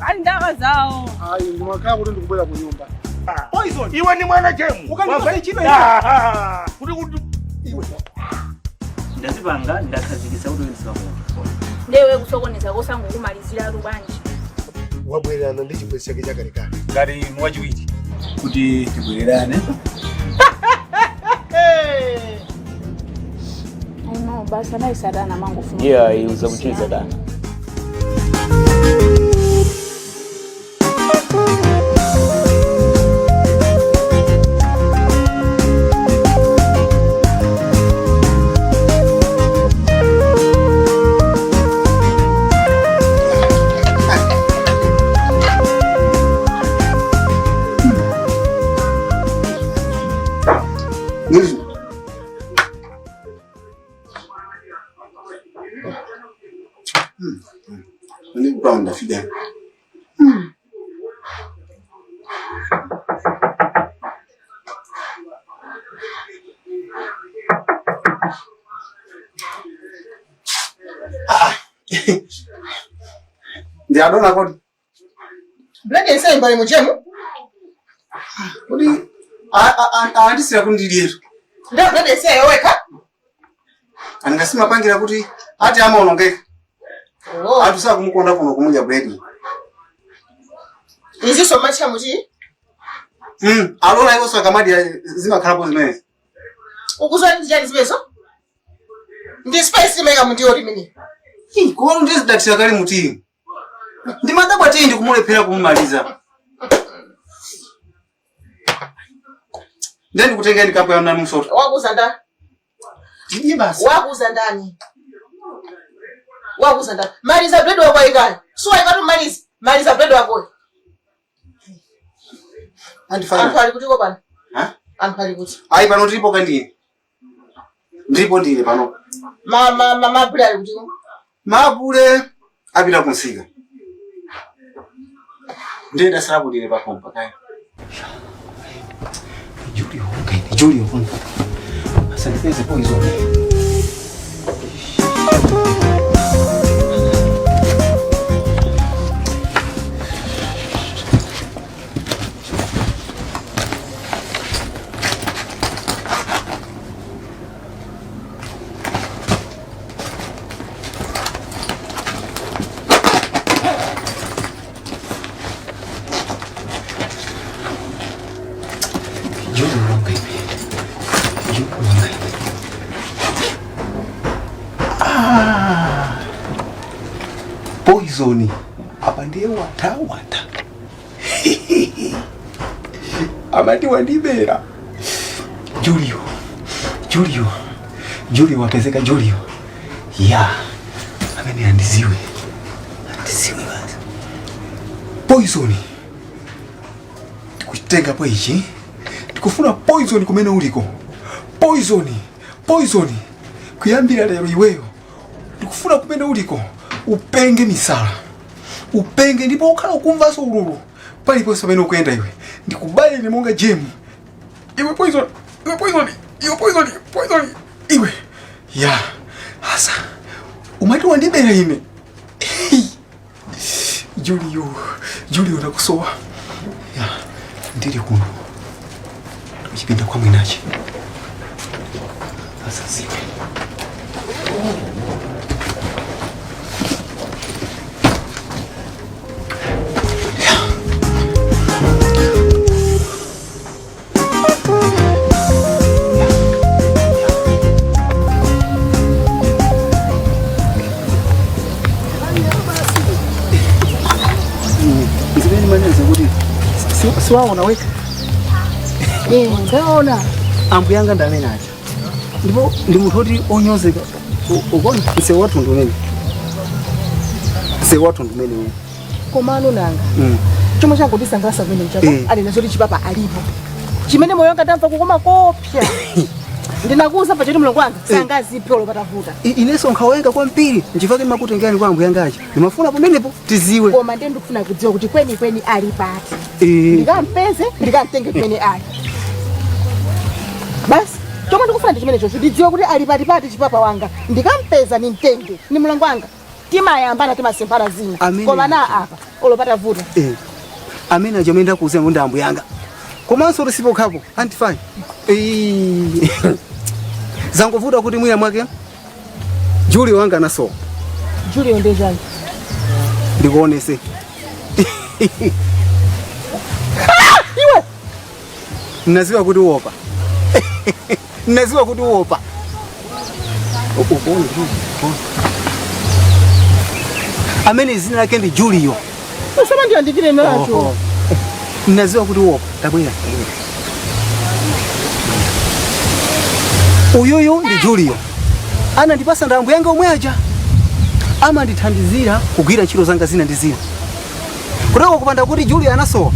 Ali ndaka zao. Ai ndimakaa kuti ndikubwera ku nyumba. Poison. Iwe ni mwana chemu. Ukanipa chino kuti iwe. Ndazipanga ndakhazikisa kuti wenziwa muntu. Ndewe kusokoneza kosango kumalizira rubanje. Wabwerana ndi chibwezi chake chakalekale. ngati mwachiwiri. Kuti tibwererane. No, basi na isadana mangu funu. Yeah, iuza kuchiza dana. Ni brown da fida. Ndia dona kodi. Blade sai mbali mujemu. Kodi andisira kundidiro. Ndio blade sai yoweka. Angasima pangira kuti ati ama unongeka. Oh. Atusa kumukonda kuno kumulya bread. Izi so much amuji. Alona iwo sakamadi zima khalapo zimene. Ukuzwa ndi jani zibeso? Ndi spice mega mundi ori mini. Ko ndizi datira kali muti. Ndi madabwa tindi kumulephera kumumaliza. Ndeni kutenga ndi kapo ya nanu msoto. Wakuza ndani? Ndiye basi. Wakuza ndani. Wakuza ndani. Maliza bread wako igani. So aikatu maliza bread wako. Andifanya. Anpali kuti ko pana? Ha? Anpali kuti. Ai pano ndipo kandini. Ndipo ndine pano. Mabule ali kuti. Mabule apita kunsika. Ndenda sarabu ndine pa kompa kai. Julio kon. Asante poison. Poison apa ndiye wata amati wandibera Julio wapezeka Julio ya amene andiziwe basi poison kuitenga po ichi tikufuna poison kumene uliko poison kuyambira lero iweyo tikufuna kumene uliko upenge misala upenge ndipo ukhala ukumva ululu palipo samene ukuyenda iwe ndikubale ni monga gem iwe poison iwe ya hasa umati wandibera ine Julio nakusowa ya ndiri kuno uchipinda kwa mwinachi sasa siwe Siwa unaweka. Ndaona. Ambu yanga ndamene acha. Ndipo ndi munthu oti onyozeka. Ukona se watu ndumene. Komano nanga. Chomwe changodisangasa pene mchapa. Ali nazoti chipapa alipo. Chimene moyo wanga tamva kukoma kopya. Ndinakuza pa choti mlongo wanga sangazi pholo patavuta. Ineso nkhaweka kwa mpiri. Nchifake makutengani kwa ambu yanga acha. Nimafuna pamenepo tiziwe. Koma ndende ndikufuna kudziwa kuti kweni ali pati. Ndikampeze, ndikamtenge kumene ali. Basi, chomwe ndikufuna ndi chimene chocho. Ndidziwe kuti ali pati chipapa wanga. Ndikampeza nimtenge. Ni mlongo wanga. tima yambana tima sempara zina. Amene. Koma na apa olopata vuta. Amene ajomenda kuuza ngo ndambo yanga. Komanso risipo khapo antifai. Zangovuta kuti mwina mwake Julio wanga naso. Julio ndejani. Ndikuonese. Iwe. Naziwa kuti uopa. Naziwa kuti uopa. Amene zina lake ndi Julio. Usema ndio andikire nacho. Naziwa kuti uopa. Tabwera. Uyoyo ndi Julio. Ana ndipasa ndambo yanga omwe aja. Ama ndithandizira kugwira ntchito zanga zina ndi zina. Kutoko kupanda kuti Julio anasowa.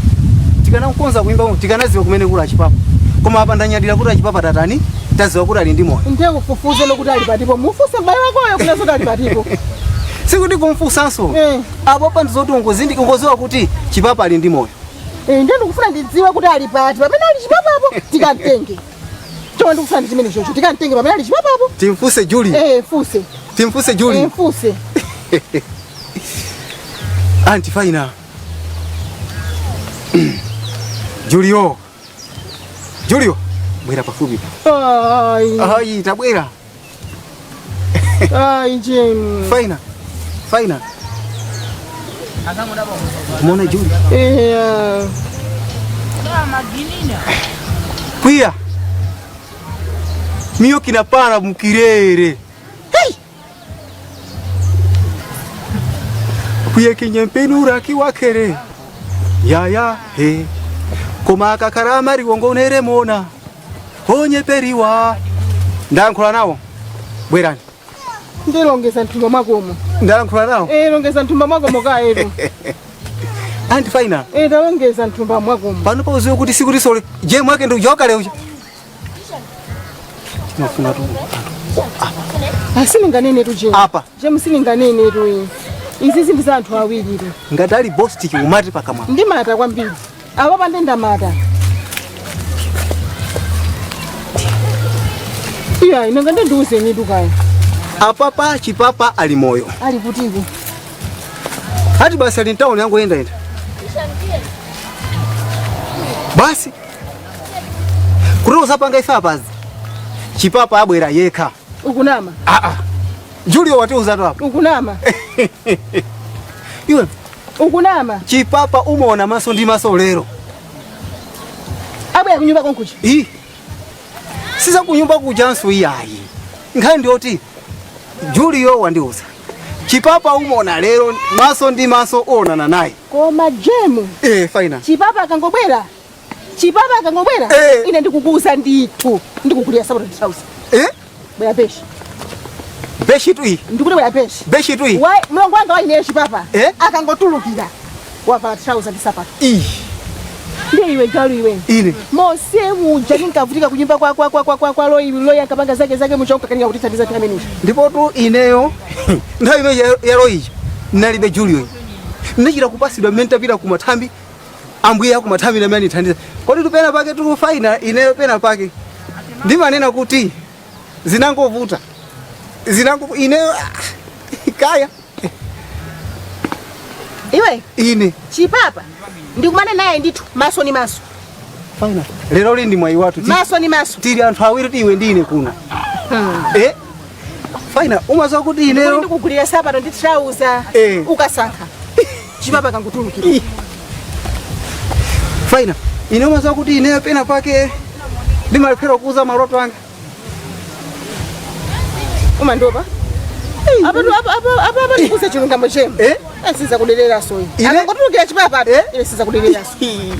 Tikana mkonza kuimba tikanaziwa kumene kula chipapa. Koma apa ndanyadira kuti achipapa tatani? Taziwa kuti ali ndi moyo. Ndiye kufufuze lokuti ali patipo. Mufuse mbali wakoyo kuna zoti ali patipo. Sikuti kumfusanso. Apo pandizoti ungoziwa kuti chipapa ali ndi moyo. Ndiye ndikufuna ndidziwe kuti ali pati. Pamene ali chipapa apo tikantenge. Choma ndikufuna ndi chimene chocho. Tikantenge pamene ali chipapa apo. Timfuse Julio. Fuse. Timfuse Julio. Fuse. Anti faina. Julio. Bwera pafupi. Ai, tabwera. Ai, Jim. Faina. Mona Julio. Kuya. Mio kinapana mukirere. Hey! Kuya kinyempenura kiwakere. Ya he. Koma kakarama riwongo neremona. Honye periwa. Ndankula nawo. Bwerani. Ndilongeza ntumba mwakomo. Ndankula nawo. Longeza ntumba mwakomo kaetu. Anti faina. Ndalongeza ntumba mwakomo. Pano pa uziwe kuti siku lisole. Je mwake ndo joka leo. Nafuna tu. Asilinganene tu je. Apa. Je musilinganene tu. Izi zinthu za anthu awiri tu. Ngadali boss tiki umati pakamwa. Ndimata kwambiri. Apa pande ndamata. Iya, inongande nduze ni dukayo. Apapa chipapa ali moyo. Ali kutiku. Hati basi ali town yangu enda. Basi. Kuroza panga ifa bazi. Chipapa abwera yeka. Ukunama. Julio watiuza tu hapa. Ukunama. Iwe. Ukunama. Chipapa umeona maso ndi maso lero. Abwera kunyumba konkuchi. Sisa kunyumba kujanso iyayi. Nkhandi oti Julio wandiuza. Chipapa umeona lero maso ndi maso onana naye. Koma jemu. Faina. Chipapa akangobwera. Ine ndikukuuza ndithu. Ndikukulia sabato house. Bwera peshi. Beshi tu hii. Ndikule bwera peshi. Beshi tu hii. Wai mlongo wanga waine chipapa. Akangotulukira. Wavala trouser ndi sapato. Ndiye iwe galu iwe. Ine. Mose muja ninkavutika kunyumba kwa loyi akapanga zake muchonka kanika kutithandiza pamene. Ndipo tu ineyo nthawi ino ya loyi nalibe Julio. Ndachita kupasidwa mmene tapita kumathambi. Ambuye akumathambi na mene thandiza. Kodi tupena pake tu faina ineyo pena pake. Ndimanena kuti zinangovuta. Ineyo kaya. Iwe? Ine. Chipapa. Ndikumane naye ndithu maso ni maso. Faina. Lero lindi mwai watu. Maso ni maso. Tiri anthu awiri tiwe ndine kuno. Faina, umazo kuti ineyo ndikugulira sapato ndi trouser. Ukasankha. Chipapa kangutulukira. Faina, ineyo umazo kuti ineyo pena pake ndimalephera kuuza maloto anga. Umandopa? Apa ndikuze chilungamo chemu. Asiza kudelera soyi. Akangotulukira chipapa. Siza kudelera soyi.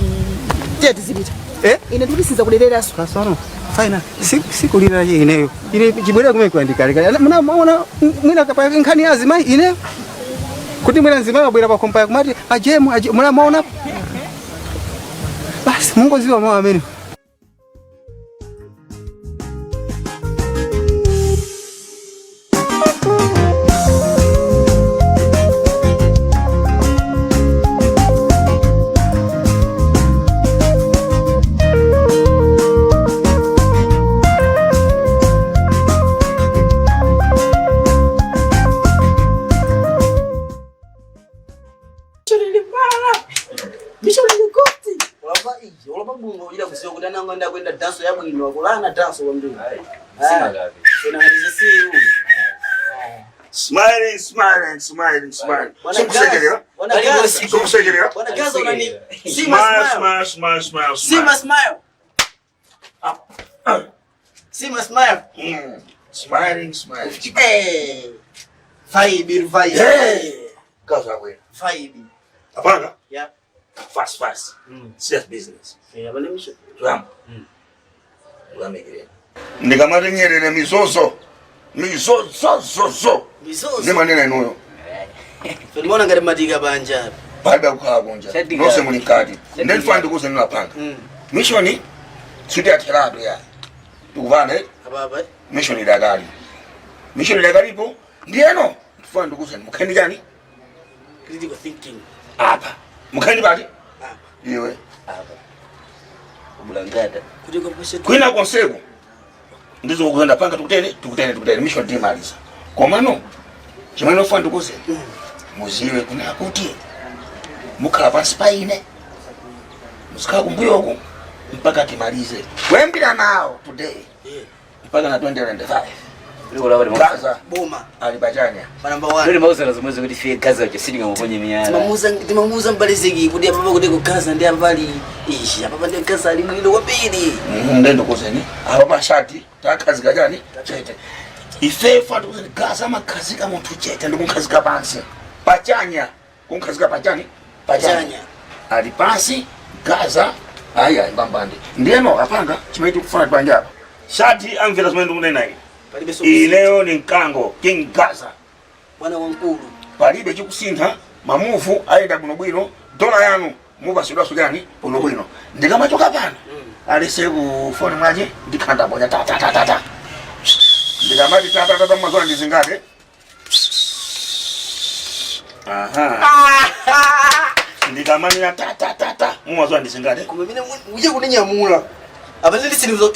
Jeti zibita. Ine ndikuti siza kudelera soyi. Kasono. Faina, sikulira ineyo. Ine chibwera kumekwa ndikaleka. Muna mwina kapa nkhani azima ine. Kuti mwina nzima abwera pa kompa kumati ajemu muna maona. Basi Mungu ziwa mwa ameni. bungo ila kusiyo kutana ngenda kwenda danso ya bwino kulana danso wa mndu. Sina gapi. Kuna hadithi Smiling. Sikusekelea. Sikusekelea. Bwana Gaza unani Smile. Sima smile. Smiling. Hey. Vibe. Gaza wewe. Vibe. Apanga? Yeah. Fast. Serious business. Yeah, bwana misho. Tuam. Ulamegere. Ndikamati nyerere mizozo. Mizozo. Ndima nene noyo. Tulimona ngati madiga banja. Baada ukagunja. Nose munikati. Then find kuze nilapanga. Mission sudi atirado ya. Tukuvane. Ababa. Mission idagari. Ipo. Ndieno. Find kuze mukandi gani? Critical thinking. Apa. Mukandi bali? Iwe. Apa. Bulangada. Kuliko pesa. Kwina konsego. Ndizo kugenda panga tukutene mission team alisa. Kwa mano chimano find kuze. Muziwe kuna kuti. Mukava spaine. Musika kumbuyoku mpaka timalize. Wembira nao today. Mpaka na 2025. Ula wale Gaza Boma. alibajanya. Number 1. Ndio mauza lazima kuti fie Gaza uche sitting ngamuponye miyala. Timamuza mbalezeki kuti apapa kuti kugaza ndi ambali ishi. Apapa ndi Gaza limwilo wapili. Ndendo kozeni. Apapa shati takazika jani? Chete. Ife fatu kozeni Gaza makazika muntu chete ndikunkazika pansi. Pachanya. Kunkazika pachani? Pachanya. Ali pansi Gaza aya mbambande. Ndieno apanga chimaiti kufana panja hapa. Shati amvira zimene ndikunena iki. Leo ni nkango King Gaza. Bwana wankulu. Palibe chikusintha mamuvu aida bwino dola yanu muva sidwaso gani bwino. Ndikamachoka pana. Alise ku phone mwaje ndikanda bonya ta. Ndikamati ta mwazo ndizingate. Ndikamani ya ta mwazo ndizingate. Kumemine uje kuninyamula. Abazili sinizo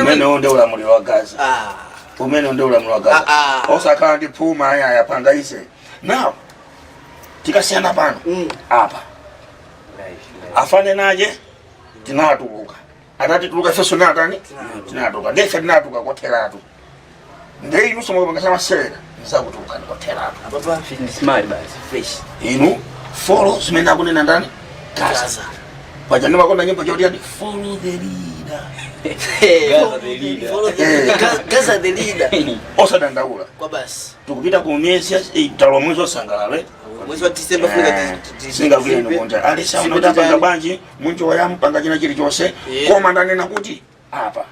Umene onde ulamuli wa Gaza. Umene onde ulamuli wa Gaza. Osaka ndi puma ya panga ise. Now tikasiana pano. Apa. Afane naje tinatuka. Atati tuluka feso natani? Tinatuka. Ndefe tinatuka kwa teratu. Ndei nuso mwa ngasema sera. Nsakutuka kwa teratu. Ababa smart basi fresh. Inu follow simena kunena ndani? Gaza. Pajani makona nyimbo jodi hadi follow the leader. Gaza the leader. Osa dandaula. Kwa basi. Tukupita ku Mesias italo mwezi wa Sangalale. Mwezi wa December fika Singa vile nkonja. Alisa unataka banji munjo wa yampanga jina chili chose. Koma ndani na kuti hapa.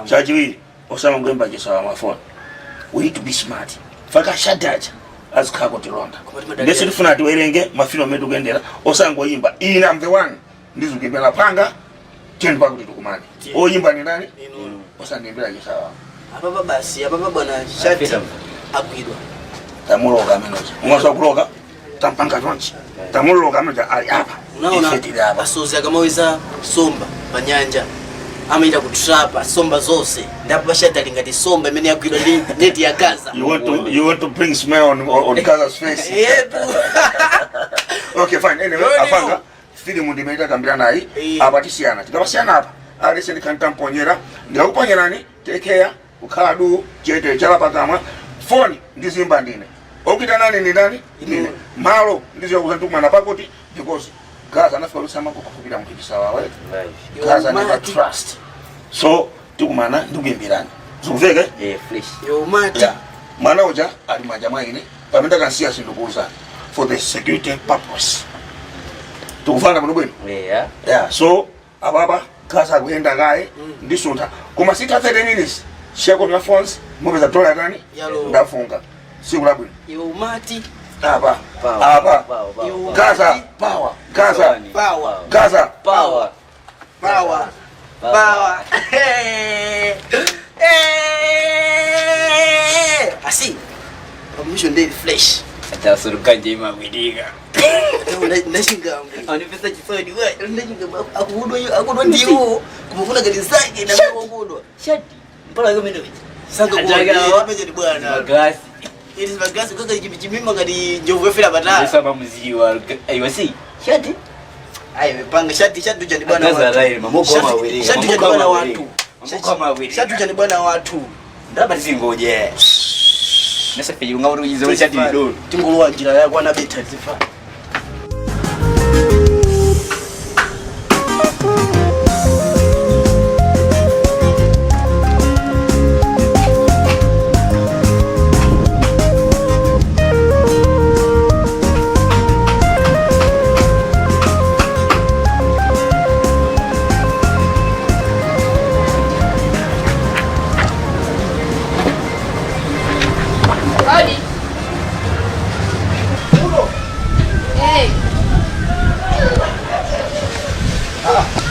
Chajiwi osama ngemba jisawa mafoni. We need to be smart. Faka shadaja azikako tilonda. Ndese tifuna tiwerenge mafino medu gendera osango yimba. Ina I'm the one. Ndizo kibela panga tendo bakuti tukumani. Oyimba ni nani? Osangembela jisawa. Ababa basi, ababa bwana shati agwidwa. Tamuloga menoja. Mwaso kuloga tampanga tonchi. Tamuloga menoja ali hapa. Unaona basoza kama weza somba panyanja. Amaita kutrapa somba zose. Ndapo bashata lingati somba imene yagwidwa net ya Gaza. You want to bring smile on Gaza's face. Okay fine. Anyway, afanga film ndimeita kambira nayi abatisiana. Tikabasiana hapa. Alise ndikantamponyera. Ndakuponyera ni take care. Ukhala du chete chala pakamwa phone ndizimba ndine okita nani ni nani ndine malo ndizo kuzantuma na pakoti because Gaza anafika lusama kukupira mukisa wawe Gaza never trust so tukumana ndugembirana zikuveke fresh yo mata mwana uja alimajamaa ine pamenda kansia sindukuza for the security purpose tukufana muno bwino yeah so ababa Gaza kuenda gae ndisunta kuma sita 30 minutes sheko na phones mobile dola nani ndafunga siku labwino yo mati hapa Gaza power asi mission day flash ata surukanje imagwidiga ndashinga ani pesa chifadi wewe ndashinga akudwa ndiwo kumufuna gari zake na akudwa shati mpaka kama ndio sanga kwa peje ni bwana glasi it is my glass kaka chimimba ngadi njovu fela batala sasa mziwa aiwasi shati Ai mepanga shati tuja ni bwana Kaza watu. rai mamoko mawili. Shati tuja ni bwana watu. Mamoko mawili. Shati tuja ni bwana watu. Ndaba zingoje. Nasa pejunga urugize shati dolo. Tingulu wa njira yako na beta zifa.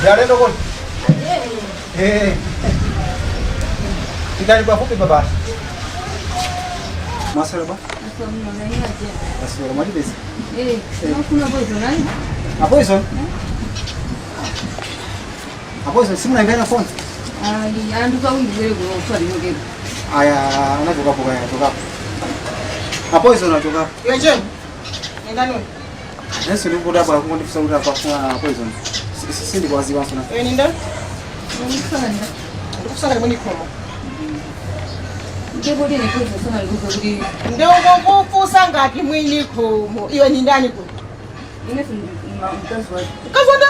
Yale ndo kon. Tikali kwa fupi baba. Masala ba? Masala mali besi. Poison. Poison simu naangalia phone. Anduka undiwe go twali ngoge. Aya, anatoka hapo gani? Anatoka hapo. Poison anatoka. Yeje. Nenda nini? Yesu ndio boda kwa kundi fusaura kwa poison. Sindi kwa ziwa sana. Nenda. Kusanga mwini komo. Ndebo dine ko sana nguzo kudi. Ndio kufusa ngati mwini komo. Iwe ni ndani ko. Ine mkazo wa. Kazonda?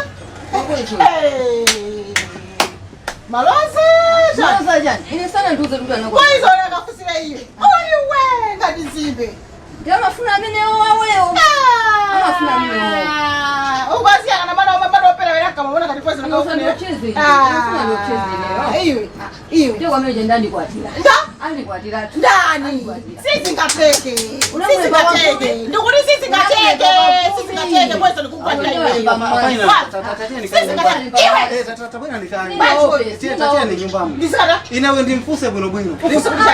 Maloza. Sasa jana. Ine sana nduzo nduzo anako. Kwa hizo nakafusira hiyo. Oyiwe ngati zibe. Ndio mafuna mine wao. Mafuna mine wao. Ubazi ana maana mama opera wala kama unaona kati poison Ndio sana ucheze. Hiyo. Ndio kwa mimi ndani kwa atila. Ali kwa atila. Ndani. Sisi ngateke. Sisi ngateke. Ndio kuni sisi ngateke. Sisi ngateke poison nikupatia hiyo. Inawe ndi mfuse bwino bwino.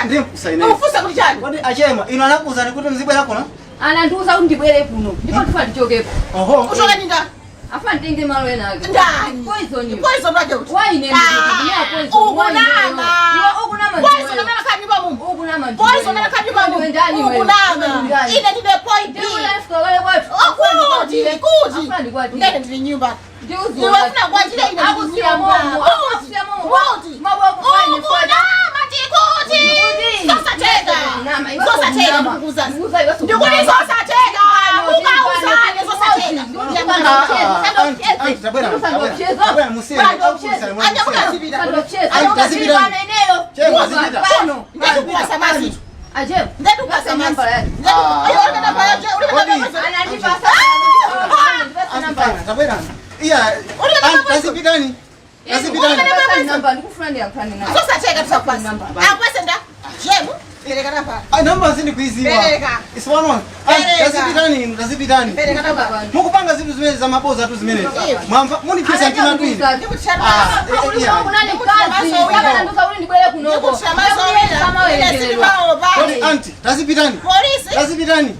Ndi mfusa ine. Ufusa kulichani. Kwani achema inanakuza nikuti mzibwe lako na? Ananduza undibwere kuno. Ndipo tufati chokepo. Oho. Kutoka ninga. Afa ndenge malo ena. Ndani. Poison. Poison waje uti. Why name it? Poison. Ukunama. Ukunama. Poison na kani ba mumu. Ukunama. Poison na kani ba mumu. Ukunama. Ine ndiye point. Ndio unafika wale watu. Kuti. Afandi kwa ati. Ndani ndi nyumba. Ndio Ni wafuna kwa ajili ina akusia momo. Akusia momo. Kuti. Maboko kwa ni foda. Kuti. Sasa tega. Sasa tega mkuza. Ndio kuni sasa tega. Ukauza ni sasa tega. Namba zini kuiziwa. Iswano. Tazipitani. Mukupanga zitu zimene za maboza tu zimene. Mwamba muni pesa ntina tu. Anti, tazipitani. Tazipitani.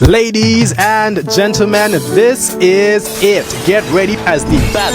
Ladies and gentlemen, this is it. Get ready as the battle